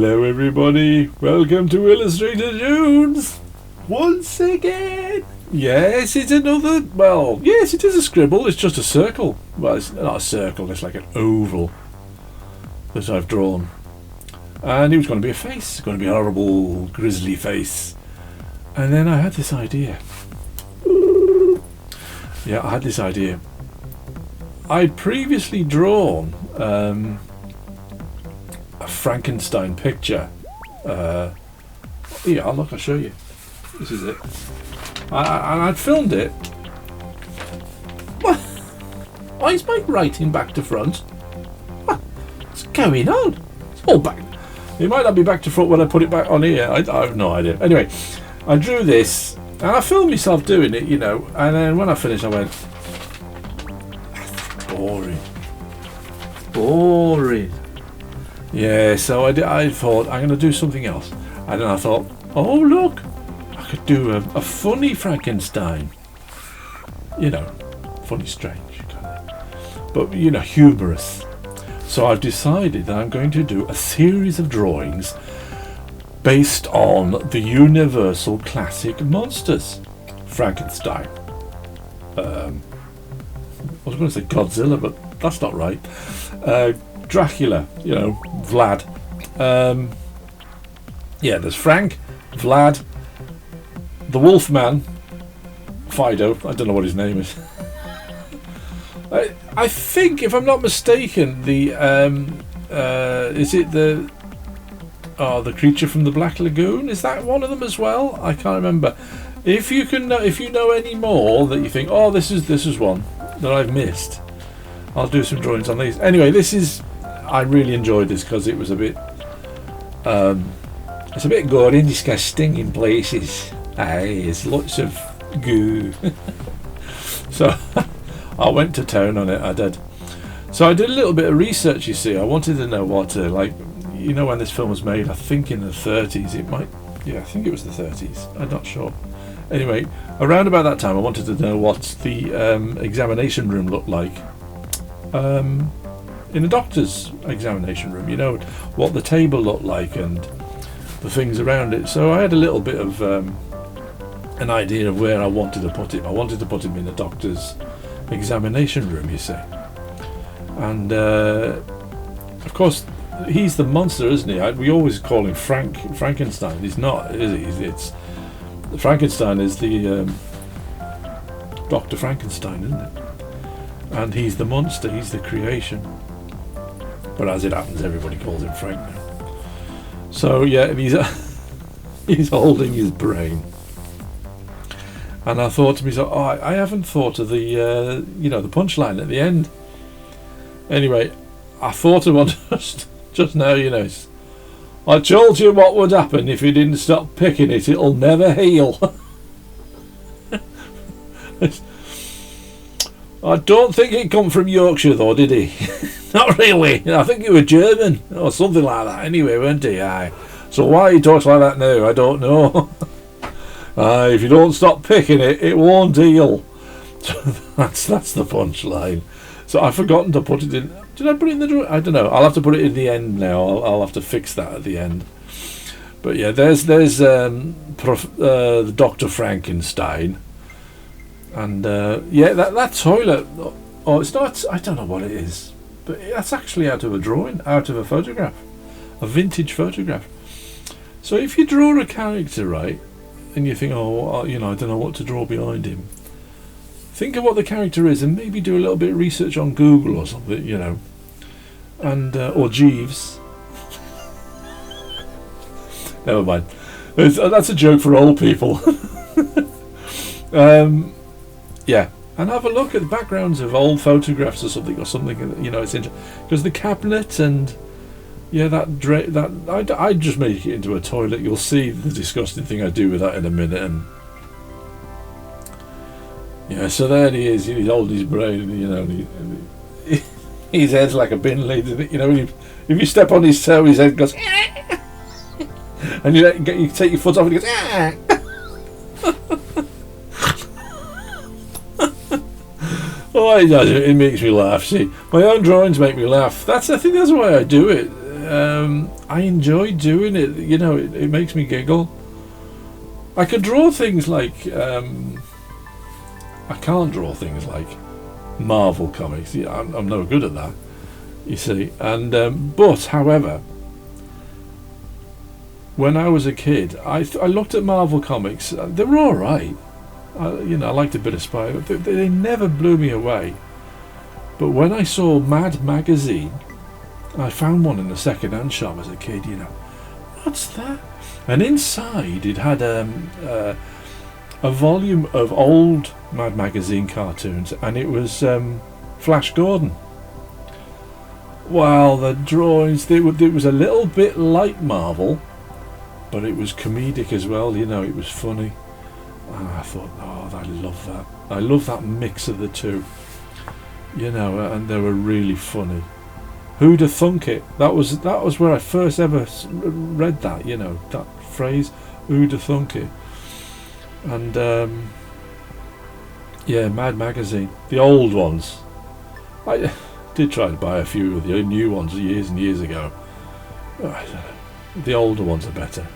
Hello everybody, welcome to Illustrator Jones once again. Yes, it's another, well, yes, it is a scribble, it's just a circle. Well, it's not a circle, it's like an oval that I've drawn. And it was going to be a face, going to be a horrible, grisly face. And then I had this idea. Yeah, I had this idea. I'd previously drawn a Frankenstein picture. Yeah, look, I'll show you. This is it. I'd filmed it. What? Why is my writing back to front? What's going on? It's all back. It might not be back to front when I put it back on here. I have no idea. Anyway, I drew this and I filmed myself doing it, you know, and then when I finished I went, boring. Yeah, so I thought I'm going to do something else. And then I thought, oh look, I could do a funny Frankenstein. You know, funny, strange, kind of, but you know, humorous. So I've decided that I'm going to do a series of drawings based on the universal classic monsters. Frankenstein. I was going to say Godzilla, but that's not right. Dracula, you know, Vlad. Yeah, there's Frank, Vlad, the Wolfman, Fido, I don't know what his name is. I think, if I'm not mistaken, the is it the creature from the Black Lagoon? Is that one of them as well? I can't remember. If you know any more that you think, oh, this is one that I've missed, I'll do some drawings on these. Anyway, I really enjoyed this because it was a bit it's a bit gory and disgusting in places. It's lots of goo. So I went to town on it, I did. So I did a little bit of research, you see. I wanted to know what like, you know, when this film was made, I think in the 30s, I think it was the 30s, I'm not sure. Anyway, around about that time I wanted to know what the examination room looked like in a doctor's examination room, you know, what the table looked like and the things around it. So I had a little bit of an idea of where I wanted to put him. I wanted to put him in a doctor's examination room, you see. And of course he's the monster, isn't he? We always call him Frankenstein. He's not, is he? It's Frankenstein is the Dr. Frankenstein, isn't it? And he's the monster, he's the creation. But as it happens, everybody calls him Frank now. So yeah, he's holding his brain. And I thought to myself, oh, I haven't thought of the you know, the punchline at the end. Anyway, I thought of one just now, you know. I told you what would happen if you didn't stop picking it. It'll never heal. I don't think it come from Yorkshire though, did he? Not really. I think he was German or something like that. Anyway, weren't he? Aye. So why he talks like that now, I don't know. If you don't stop picking it, it won't heal. So that's the punchline. So I've forgotten to put it in. Did I put it in the drawing? I don't know. I'll have to put it in the end now. I'll have to fix that at the end. But yeah, there's the Dr. Frankenstein, and yeah, that toilet. Oh, it's not. I don't know what it is, but that's actually out of a drawing, out of a photograph, a vintage photograph. So if you draw a character, right, and you think, oh, you know, I don't know what to draw behind him. Think of what the character is, and maybe do a little bit of research on Google or something, you know, and or Jeeves. Never mind. That's a joke for old people. Yeah, and have a look at the backgrounds of old photographs or something, you know. It's interesting because the cabinet and yeah, I just make it into a toilet. You'll see the disgusting thing I do with that in a minute. And yeah, so there he is. He's holding his brain, you know. His head's like a bin lid, you know. If you step on his toe, his head goes, and you take your foot off, and he goes. Oh, it does. It makes me laugh. See, my own drawings make me laugh. I think that's why I do it. I enjoy doing it. You know, it makes me giggle. I could draw things like I can't draw things like Marvel comics. Yeah, I'm no good at that. You see, and but however, when I was a kid, I looked at Marvel comics. They were all right. You know, I liked a bit of spy. They never blew me away. But when I saw Mad magazine, I found one in a second-hand shop as a kid. You know, what's that? And inside it had a volume of old Mad magazine cartoons, and it was Flash Gordon. Well, the drawings, it was a little bit like Marvel, but it was comedic as well. You know, it was funny. And I thought, oh, I love that. I love that mix of the two. You know, and they were really funny. Who'd have thunk it? That was where I first ever read that. You know, that phrase, who'd have thunk it? And yeah, Mad magazine, the old ones. I did try to buy a few of the new ones years and years ago. The older ones are better.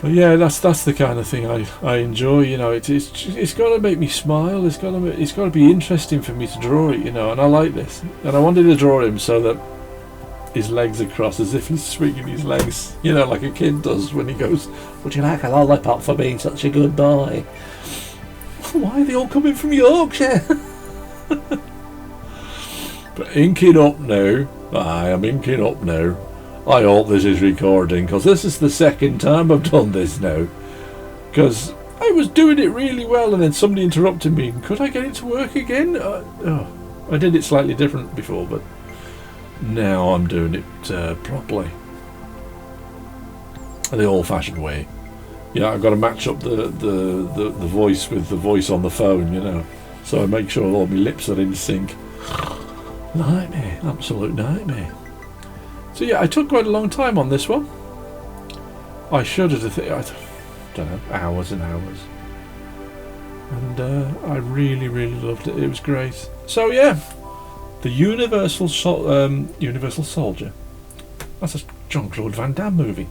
But yeah, that's the kind of thing I enjoy. You know, it's got to make me smile. It's got to be interesting for me to draw it. You know, and I like this. And I wanted to draw him so that his legs are crossed, as if he's swinging his legs. You know, like a kid does when he goes, "Would you like a lollipop for being such a good boy?" Why are they all coming from Yorkshire? But inking up now. I am inking up now. I hope this is recording, because this is the second time I've done this now. Because I was doing it really well and then somebody interrupted me. Could I get it to work again? I did it slightly different before, but now I'm doing it properly. The old-fashioned way. Yeah, I've got to match up the voice with the voice on the phone, you know. So I make sure all my lips are in sync. Nightmare. Absolute nightmare. So yeah, I took quite a long time on this one. I shuddered to think, I don't know, hours and hours. And I really, really loved it. It was great. So yeah, the Universal Soldier. That's a Jean-Claude Van Damme movie.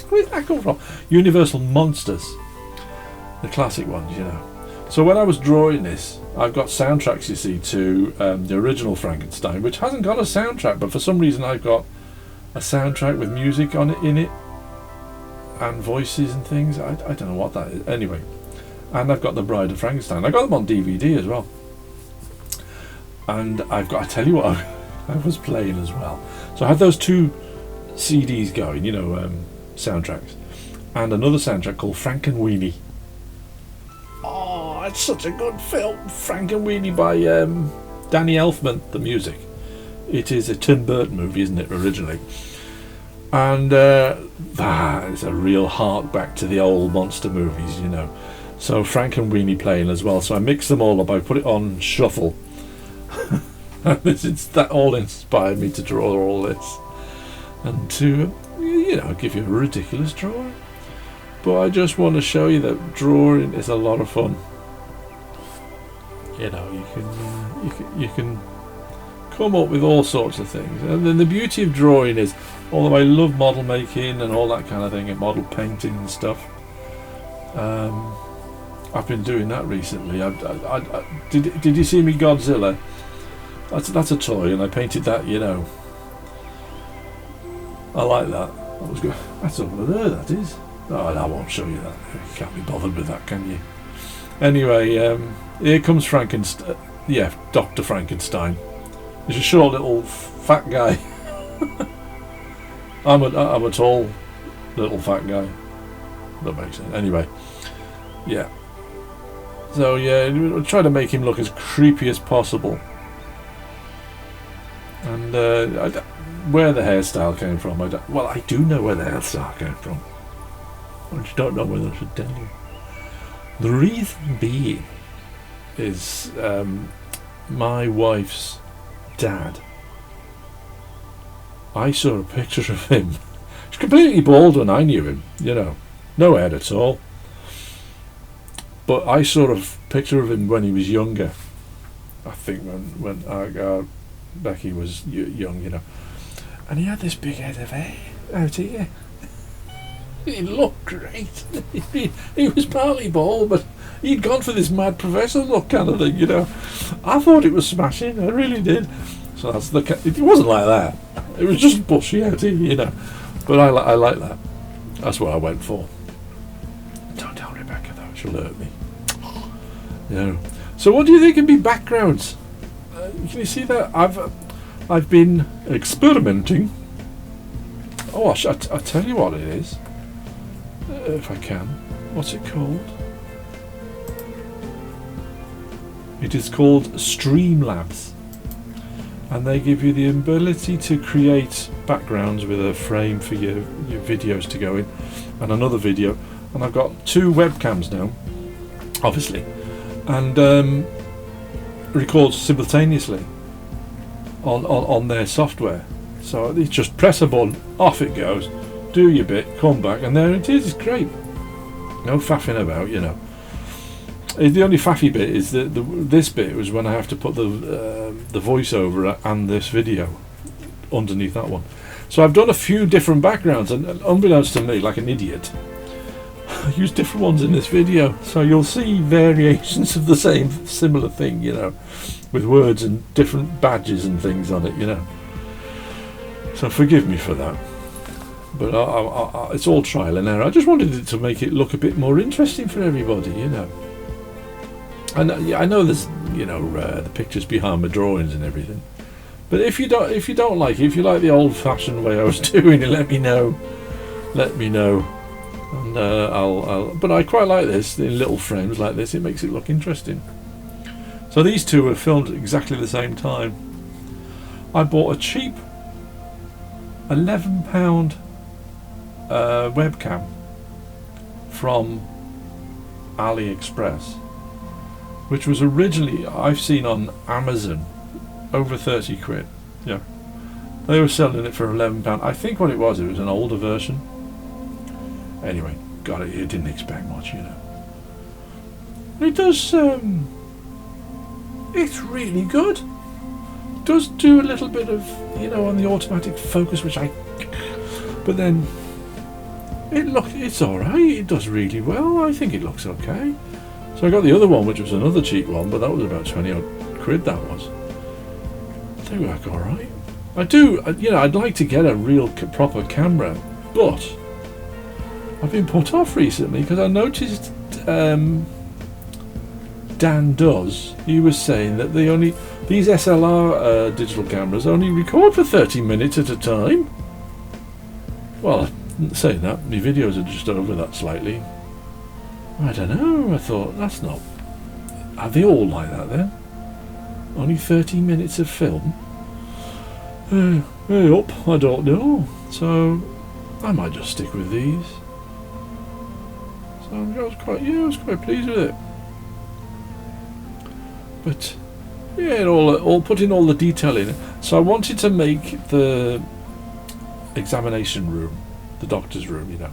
Where's that come from? Universal Monsters. The classic ones, you know. So when I was drawing this, I've got soundtracks, you see, to the original Frankenstein, which hasn't got a soundtrack, but for some reason I've got a soundtrack with music on it, in it, and voices and things. I don't know what that is. Anyway, and I've got the Bride of Frankenstein. I got them on DVD as well. And I tell you what, I was playing as well. So I had those two CDs going, you know, soundtracks, and another soundtrack called Frankenweenie. It's such a good film, Frankenweenie by Danny Elfman, the music. It is a Tim Burton movie, isn't it, originally? And that is a real hark back to the old monster movies, you know. So Frankenweenie playing as well. So I mixed them all up. I put it on shuffle. That all inspired me to draw all this. And to, you know, give you a ridiculous drawing. But I just want to show you that drawing is a lot of fun. You know, you can come up with all sorts of things. And then the beauty of drawing is, although I love model making and all that kind of thing, and model painting and stuff, I've been doing that recently. Did you see me Godzilla? That's a toy, and I painted that. You know, I like that. That was good. That's over there. That is. Oh, I won't show you that. You can't be bothered with that, can you? Anyway, here comes Frankenstein. Yeah, Dr. Frankenstein. He's a short little fat guy. I'm a tall little fat guy. That makes sense. Anyway, yeah. So yeah, we'll try to make him look as creepy as possible. And where the hairstyle came from, I do know where the hairstyle came from. I just don't know whether I should tell you. The reason being is my wife's dad. I saw a picture of him. He's completely bald when I knew him, you know. No hair at all. But I saw a picture of him when he was younger. I think when Becky was young, you know. And he had this big head of hair out here. He looked great. He was partly bald, but he'd gone for this mad professor look kind of thing, you know. I thought it was smashing, I really did. So that's it wasn't like that. It was just bushy out here, you know. But I like that. That's what I went for. Don't tell Rebecca though, she'll hurt me. You know. So what do you think can be backgrounds? Can you see that? I've been experimenting. Oh, I'll tell you what it is. If I can. What's it called? It is called Streamlabs. And they give you the ability to create backgrounds with a frame for your videos to go in, and another video. And I've got 2 webcams now, obviously, and records simultaneously on their software. So you just press a button, off it goes, do your bit, come back, and there it is. It's great. No faffing about, you know. The only faffy bit is that this bit was when I have to put the voiceover and this video underneath that one. So I've done a few different backgrounds, and unbeknownst to me, like an idiot, I used different ones in this video. So you'll see variations of the similar thing, you know, with words and different badges and things on it, you know. So forgive me for that. But it's all trial and error. I just wanted it to make it look a bit more interesting for everybody, you know. And I know there's, you know, the pictures behind my drawings and everything. But if you don't like it, if you like the old-fashioned way I was doing it, let me know. Let me know. And I'll. But I quite like this in little frames like this. It makes it look interesting. So these 2 were filmed at exactly the same time. I bought a cheap £11 webcam from AliExpress, which was originally, I've seen on Amazon, over 30 quid. Yeah, they were selling it for £11. I think what it was an older version. Anyway, got it. You didn't expect much, you know. It does. It's really good. It does do a little bit of, you know, on the automatic focus, but then it's all right. It does really well. I think it looks okay. So I got the other one, which was another cheap one, but that was about 20 odd quid. That was. They work all right. I do, you know, I'd like to get a real proper camera, but I've been put off recently because I noticed Dan Does. He was saying that these SLR digital cameras only record for 30 minutes at a time. Well, saying that, my videos are just over that slightly. I don't know, I thought, that's not... Are they all like that then? Only 30 minutes of film? Hey up, I don't know. So, I might just stick with these. So, I was quite pleased with it. But, yeah, all putting all the detail in. So I wanted to make the examination room, the doctor's room, you know,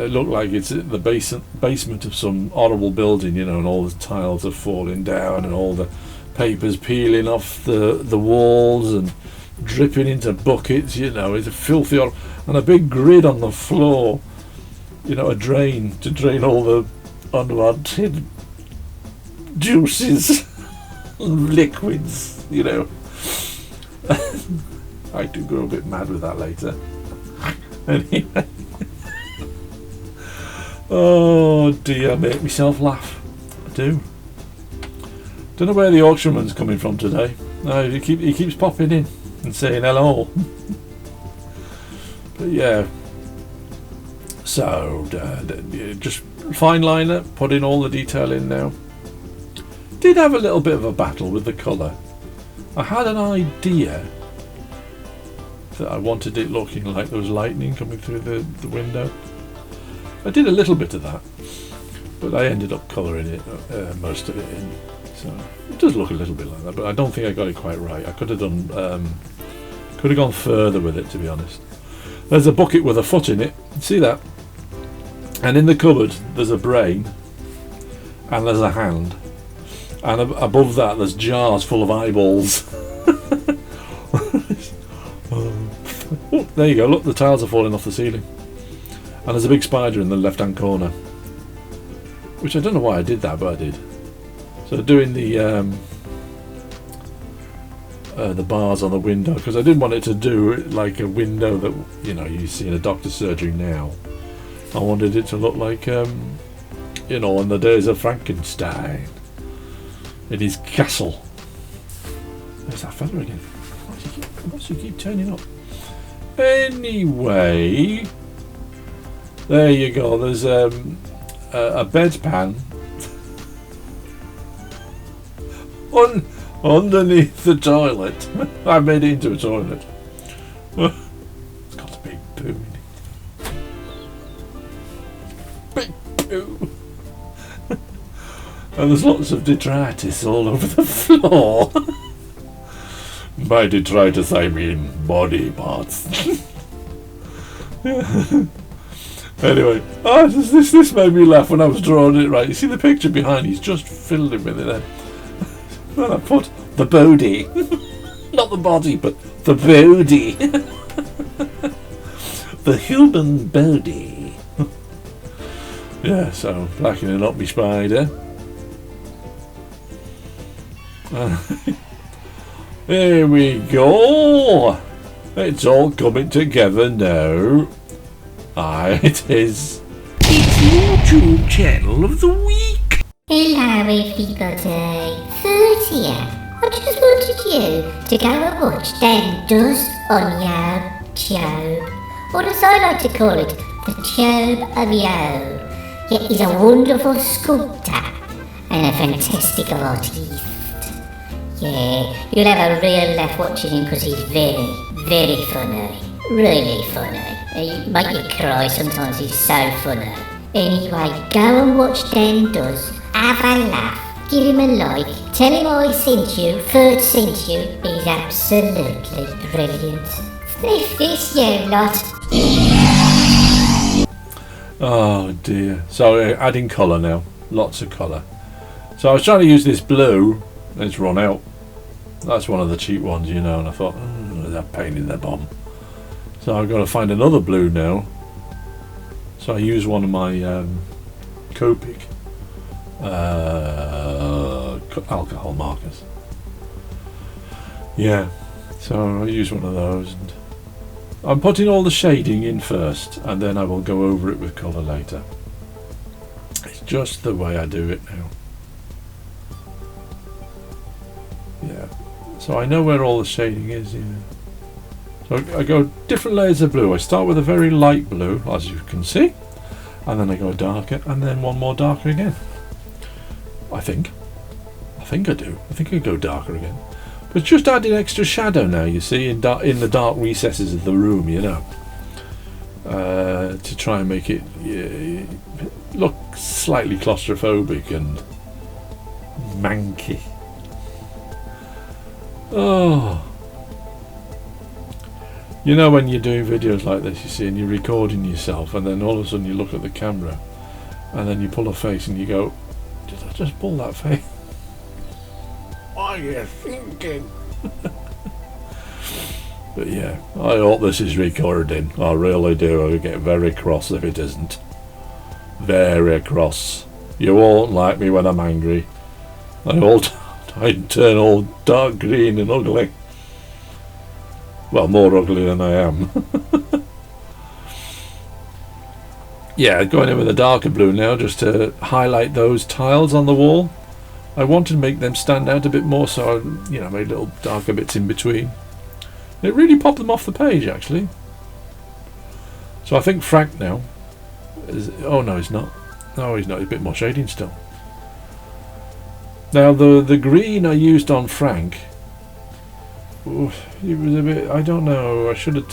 look like it's the basement of some horrible building, you know, and all the tiles are falling down and all the papers peeling off the walls and dripping into buckets, you know. It's a filthy and a big grid on the floor, you know, a drain to drain all the unwanted juices and liquids, you know. I do go a bit mad with that later. Anyway. Oh dear, I make myself laugh. I do. Don't know where the auctionman's coming from today. No, he keeps popping in and saying hello. But yeah. So just fine liner, putting all the detail in now. Did have a little bit of a battle with the colour. I had an idea that I wanted it looking like there was lightning coming through the window. I did a little bit of that, but I ended up colouring it, most of it in. So it does look a little bit like that, but I don't think I got it quite right. I could have gone further with it, to be honest. There's a bucket with a foot in it. See that? And in the cupboard there's a brain, and there's a hand, and above that there's jars full of eyeballs. there you go. Look, the tiles are falling off the ceiling. And there's a big spider in the left-hand corner. Which I don't know why I did that, but I did. So doing the bars on the window, because I didn't want it to do it like a window that, you know, you see in a doctor's surgery now. I wanted it to look like, you know, in the days of Frankenstein. In his castle. There's that fella again. Why does he keep turning up? Anyway, there you go. There's a bedpan underneath the toilet. I made it into a toilet. It's got a big poo in it. Big poo. And there's lots of detritus all over the floor. By detritus I mean body parts. Anyway, this made me laugh when I was drawing it. Right, you see the picture behind? He's just filled it with it then. And I put the body, not the body, but the body, the human body. Yeah, so blackening up my spider. Here we go. It's all coming together now. It is. It's YouTube channel of the week. Hello everybody, Food here. I just wanted you to go and watch Dan Does on YouTube, or as I like to call it, the Tube of Yo. Yeah, he's a wonderful sculptor and a fantastic artist. Yeah, you'll have a real laugh watching him because he's very, very funny. Really funny. He make you cry sometimes, he's so funny. Anyway, go and watch Dan Does. Have a laugh. Give him a like. Tell him I sent you. Ferd sent you. He's absolutely brilliant. Sniff this, you lot. Oh dear. So adding colour now. Lots of colour. So I was trying to use this blue. It's run out. That's one of the cheap ones, you know. And I thought, that pain in the bum. So I've got to find another blue now. So I use one of my Copic alcohol markers. Yeah, so I use one of those, and I'm putting all the shading in first, and then I will go over it with colour later. It's just the way I do it now. Yeah, so I know where all the shading is. Yeah. So I go different layers of blue. I start with a very light blue, as you can see, and then I go darker, and then one more darker again. I think I do. I think I go darker again. But just adding extra shadow now, you see, in the dark recesses of the room, you know, to try and make it look slightly claustrophobic and manky. Oh. You know when you're doing videos like this, you see, and you're recording yourself, and then all of a sudden you look at the camera, and then you pull a face and you go, did I just pull that face? What are you thinking? But yeah, I hope this is recording. I really do. I get very cross if it isn't. Very cross. You won't like me when I'm angry. I turn all dark green and ugly. Well, more ugly than I am. Yeah, going in with a darker blue now just to highlight those tiles on the wall. I wanted to make them stand out a bit more, so I, you know, made little darker bits in between. It really popped them off the page, actually. So I think Frank now is... Oh, no, he's not. No, he's not. He's a bit more shading still. Now, the green I used on Frank... Oof, it was a bit... I don't know. I should...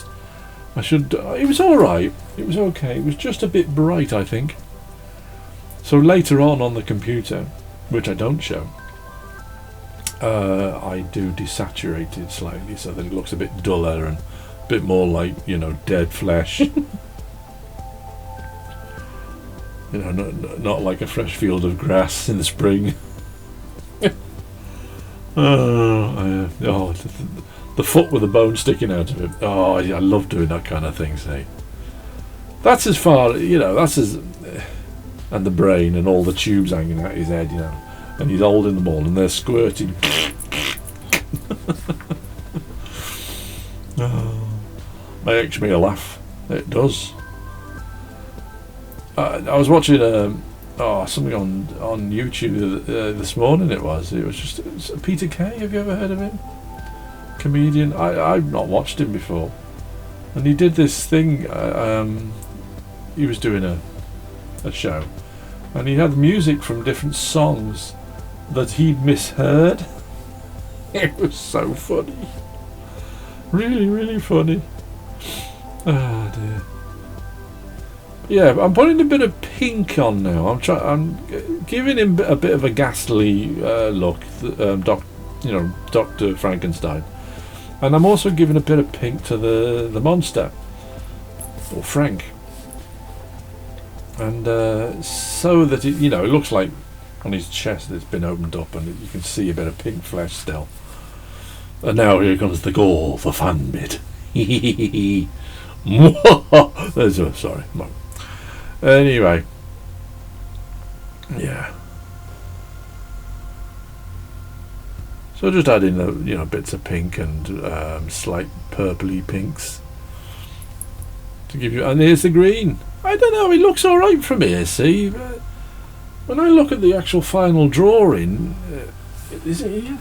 It was alright. It was okay. It was just a bit bright, I think. So later on the computer, which I don't show, I do desaturate it slightly so that it looks a bit duller and a bit more like, you know, dead flesh. You know, not like a fresh field of grass in the the foot with the bone sticking out of it. Oh, I love doing that kind of thing. See, that's as far, you know. That's as, and the brain and all the tubes hanging out his head, you know, and he's holding them all and they're squirting. Oh, makes me laugh. It does. I was watching something on YouTube this morning. It was just Peter Kay. Have you ever heard of him? Comedian. I've not watched him before, and he did this thing. He was doing a show, and he had music from different songs that he'd misheard. It was so funny. Really, really funny. Oh dear. Yeah, I'm putting a bit of pink on now. I'm giving him a bit of a ghastly look, Dr. Frankenstein, and I'm also giving a bit of pink to the monster, or Frank, and so that it looks like on his chest it's been opened up, and you can see a bit of pink flesh still. And now here comes the gore, the fun bit. Sorry. Anyway, yeah. So just add in the bits of pink and slight purpley pinks to give you. And here's the green. I don't know. It looks all right from here. See, when I look at the actual final drawing, is it here?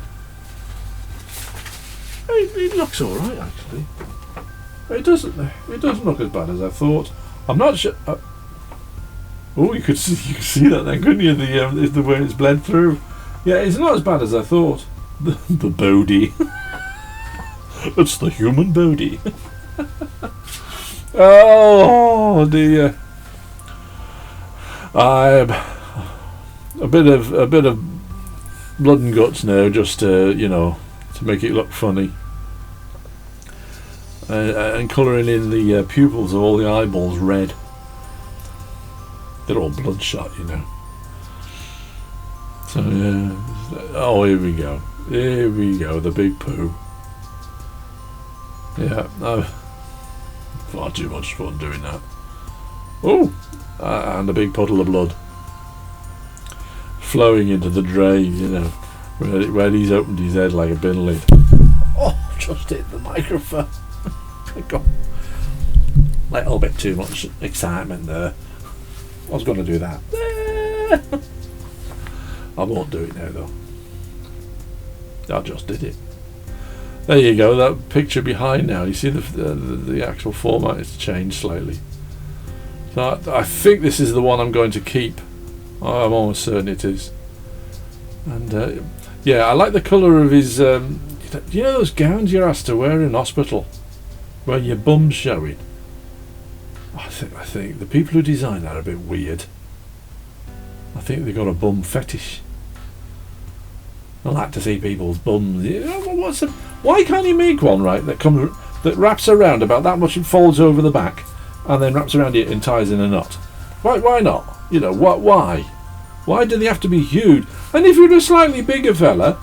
It looks all right actually. It doesn't look as bad as I thought. I'm not sure. Oh, you could see that then, couldn't you? The way it's bled through. Yeah, it's not as bad as I thought. The body. It's the human body. Oh dear. I'm a bit of blood and guts now, just to make it look funny. And colouring in the pupils of all the eyeballs red. They're all bloodshot, So oh, here we go. Here we go. The big poo. Yeah, far too much fun doing that. Oh, and a big puddle of blood flowing into the drain. Where he's opened his head like a bin lid. Oh, just hit the microphone. God. Little bit too much excitement there. I was going to do that. I won't do it now though. I just did it. There you go. That picture behind now. You see the actual format has changed slightly. So I think this is the one I'm going to keep. I'm almost certain it is. And yeah, I like the colour of his. Those gowns you're asked to wear in hospital, where your bum's showing. I think the people who design that are a bit weird. I think they've got a bum fetish. I like to see people's bums. Why can't you make one that wraps around about that much and folds over the back, and then wraps around it and ties in a knot? Why not? What? Why? Why do they have to be huge? And if you're a slightly bigger fella,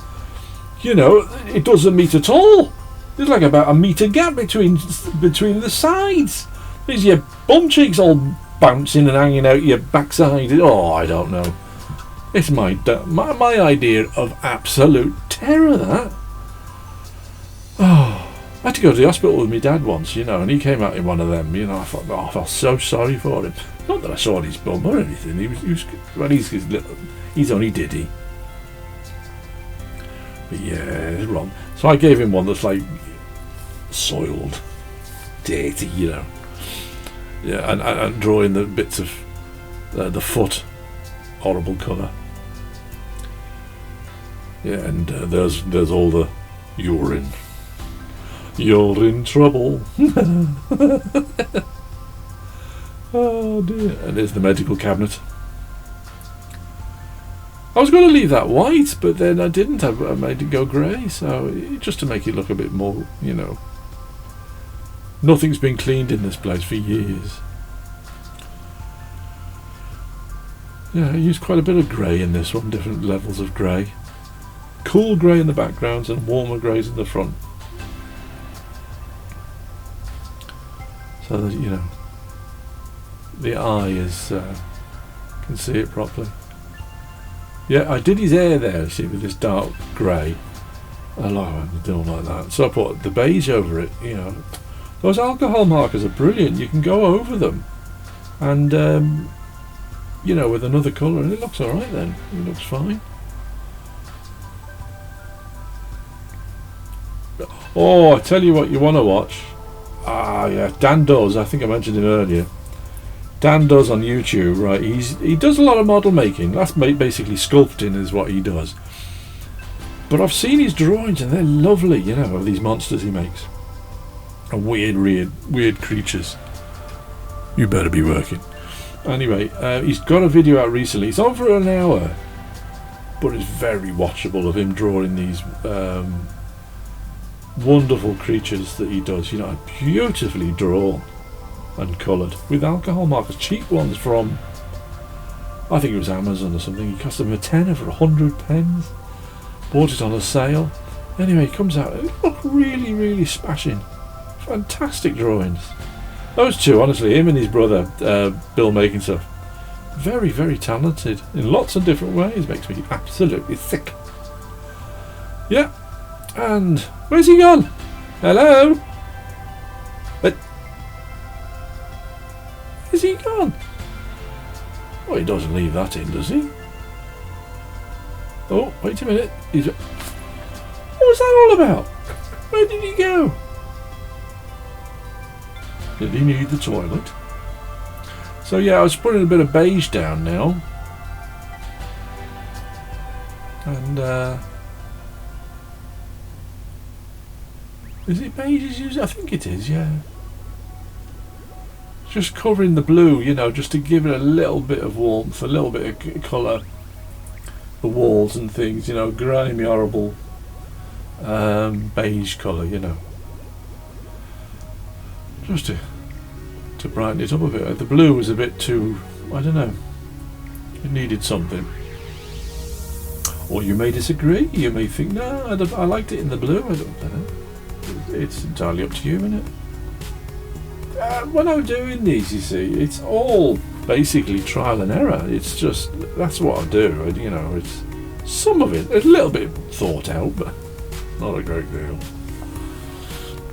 it doesn't meet at all. There's like about a metre gap between the sides. There's your bum cheeks all bouncing and hanging out your backside. Oh, I don't know. It's my idea of absolute terror, that. Oh, I had to go to the hospital with my dad once, and he came out in one of them. I thought, I felt so sorry for him. Not that I saw his bum or anything. He's only diddy. But yeah, it's wrong. So I gave him one that's like soiled, dirty, Yeah, and drawing the bits of the foot, horrible colour. Yeah, and there's all the urine. You're in trouble. Oh dear. And there's the medical cabinet. I was going to leave that white, but then I didn't. I made it go grey, so just to make it look a bit more, Nothing's been cleaned in this place for years. Yeah, I used quite a bit of grey in this one, different levels of grey. Cool grey in the backgrounds and warmer greys in the front. so that, you know, the eye is can see it properly. Yeah, I did his hair there, see, with this dark grey. I don't like that, so I put the beige over it. You know, those alcohol markers are brilliant. You can go over them, and you know, with another colour, and it looks all right. Then it looks fine. Oh, I tell you what, you want to watch? Ah, yeah, Dan does. I think I mentioned him earlier. Dan does on YouTube, right? He does a lot of model making. That's basically sculpting is what he does. But I've seen his drawings and they're lovely, you know, of these monsters he makes. And weird creatures. You better be working. Anyway, he's got a video out recently. It's over an hour, but it's very watchable of him drawing these wonderful creatures that he does. You know, beautifully drawn and coloured with alcohol markers, cheap ones from, I think it was Amazon or something. He cost them a tenner for 100 pence. Bought it on a sale. Anyway, it comes out. It looks really smashing. Fantastic drawings. Those two, honestly, him and his brother, Bill, making stuff. Very talented in lots of different ways. Makes me absolutely sick. Yeah. And where's he gone? Hello? But is he gone? Well, he doesn't leave that in, does he? Oh, wait a minute. What was that all about? Where did he go? Did he need the toilet? So yeah, I was putting a bit of beige down now. And is it beige he's using? I think it is, yeah. Just covering the blue, you know, just to give it a little bit of warmth, a little bit of colour. The walls and things, you know, grimy, horrible beige colour, you know. Just to brighten it up a bit. The blue was a bit too, I don't know, it needed something. Or you may disagree, you may think, no, I liked it in the blue, I don't know. It's entirely up to you, isn't it? When I'm doing these, you see, it's all basically trial and error. It's just, that's what I do, you know. It's some of it, a little bit thought out, but not a great deal.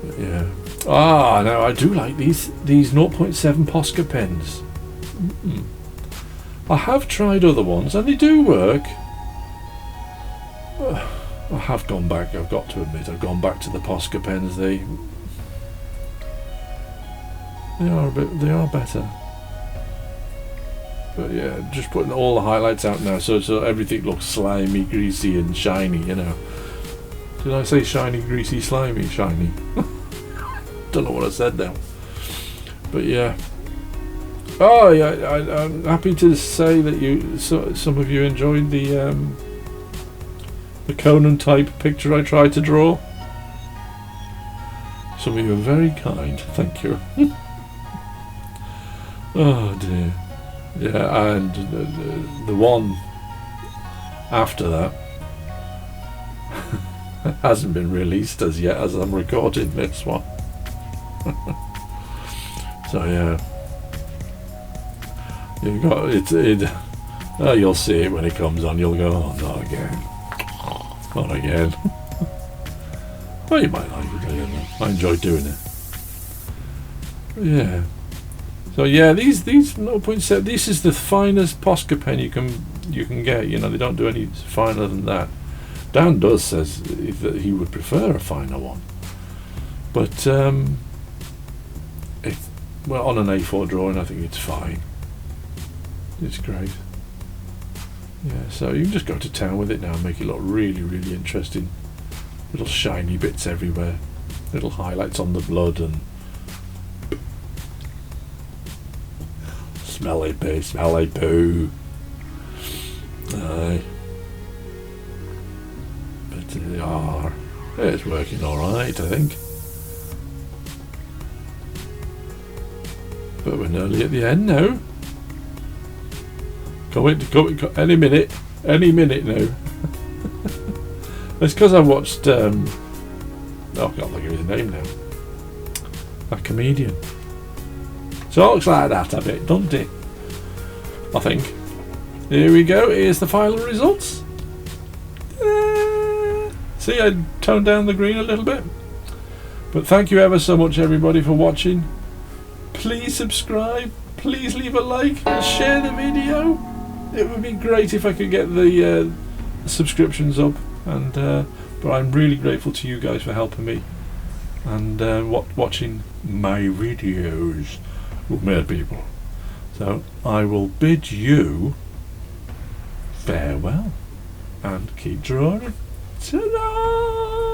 But yeah. Now I do like these 0.7 Posca pens. I have tried other ones and they do work. I have gone back, I've got to admit, I've gone back to the Posca pens. They are better. But yeah, just putting all the highlights out now, so everything looks slimy, greasy, and shiny. You know. Did I say shiny, greasy, slimy, shiny? Don't know what I said now. But yeah. Oh yeah, I'm happy to say that some of you enjoyed the Conan type picture I tried to draw. Some of you are very kind. Thank you. Oh dear. Yeah, and the one after that hasn't been released as yet, as I'm recording this one. So yeah, you've got it. Oh, you'll see it when it comes on. You'll go, oh, not again. Well, you might like it. I don't know. I enjoy doing it. Yeah. So yeah, these 0.7. This is the finest Posca pen you can get. You know, they don't do any finer than that. Dan says that he would prefer a finer one, but well, on an A4 drawing, I think it's fine. It's great. Yeah, so you can just go to town with it now and make it look really, really interesting. Little shiny bits everywhere, little highlights on the blood, and smelly poo. Aye. But it's working alright, I think. But we're nearly at the end now. Come any minute now. It's because I watched I can't think of his name now. That comedian. Talks like that a bit, doesn't it? I think. Here we go. Here's the final results. See, I toned down the green a little bit. But thank you ever so much, everybody, for watching. Please subscribe. Please leave a like and share the video. It would be great if I could get the subscriptions up. And but I'm really grateful to you guys for helping me and watching my videos with mad people. So I will bid you farewell and keep drawing. Ta-da!